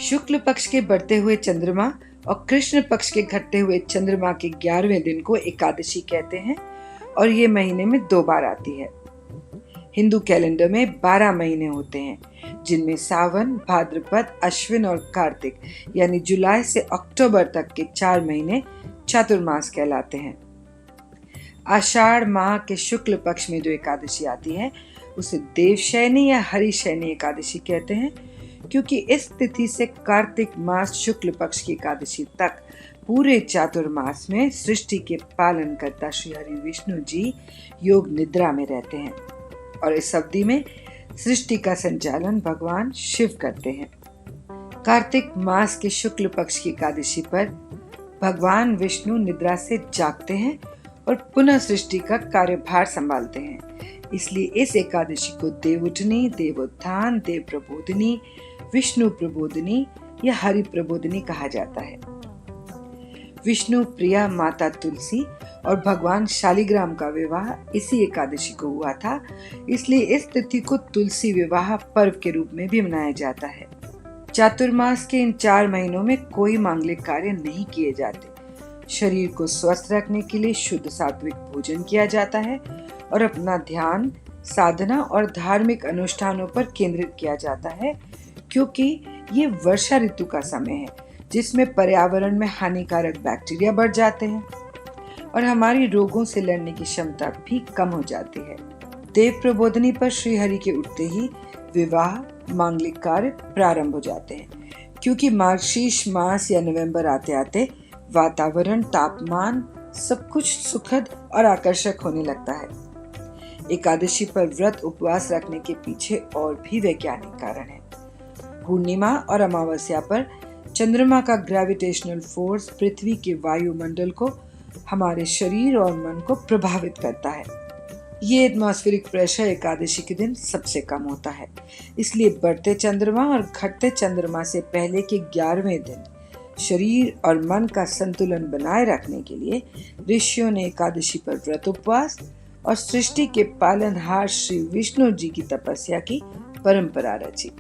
शुक्ल पक्ष के बढ़ते हुए चंद्रमा और कृष्ण पक्ष के घटते हुए चंद्रमा के 11वें दिन को एकादशी कहते हैं और ये महीने में 2 बार आती है। हिंदू कैलेंडर में 12 महीने होते हैं, जिनमें सावन, भाद्रपद, अश्विन और कार्तिक यानी जुलाई से अक्टूबर तक के 4 महीने चातुर्मास कहलाते हैं। आषाढ़ माह के शुक्ल पक्ष में जो एकादशी आती है उसे देवशयनी या हरिशयनी एकादशी कहते हैं, क्योंकि इस तिथि से कार्तिक मास शुक्ल पक्ष की एकादशी तक पूरे चातुर्मास में सृष्टि के पालन करता श्री हरि विष्णु जी योग निद्रा में रहते हैं और इस अवधि में सृष्टि का संचालन भगवान शिव करते हैं। कार्तिक मास के शुक्ल पक्ष की एकादशी पर भगवान विष्णु निद्रा से जागते हैं और पुनः सृष्टि का कार्यभार संभालते हैं। इसलिए इस एकादशी को देवउठनी, देवोत्थान, देव प्रबोधिनी, विष्णु प्रबोधिनी या हरि प्रबोधिनी कहा जाता है। विष्णु प्रिया माता तुलसी और भगवान शालिग्राम का विवाह इसी एकादशी को हुआ था, इसलिए इस तिथि को तुलसी विवाह पर्व के रूप में भी मनाया जाता है। चातुर्मास के इन 4 महीनों में कोई मांगलिक कार्य नहीं किए जाते। शरीर को स्वस्थ रखने के लिए शुद्ध सात्विक भोजन किया जाता है और अपना ध्यान, साधना और धार्मिक अनुष्ठानों पर केंद्रित किया जाता है, क्योंकि ये वर्षा ऋतु का समय है जिसमें पर्यावरण में हानिकारक बैक्टीरिया बढ़ जाते हैं और हमारी रोगों से लड़ने की क्षमता भी कम हो जाती है। देव प्रबोधनी पर श्री हरि के उठते ही विवाह, मांगलिक कार्य प्रारंभ हो जाते हैं, क्योंकि मार्गशीर्ष मास या नवंबर आते आते वातावरण, तापमान सब कुछ सुखद और आकर्षक होने लगता है। एकादशी पर व्रत उपवास रखने के पीछे और भी वैज्ञानिक कारण है। पूर्णिमा और अमावस्या पर चंद्रमा का ग्रेविटेशनल फोर्स पृथ्वी के वायुमंडल को, हमारे शरीर और मन को प्रभावित करता है। ये एटमॉस्फेरिक प्रेशर एकादशी के दिन सबसे कम होता है, इसलिए बढ़ते चंद्रमा और घटते चंद्रमा से पहले के 11वें दिन शरीर और मन का संतुलन बनाए रखने के लिए ऋषियों ने एकादशी पर व्रत उपवास और सृष्टि के पालनहार श्री विष्णु जी की तपस्या की परंपरा रची।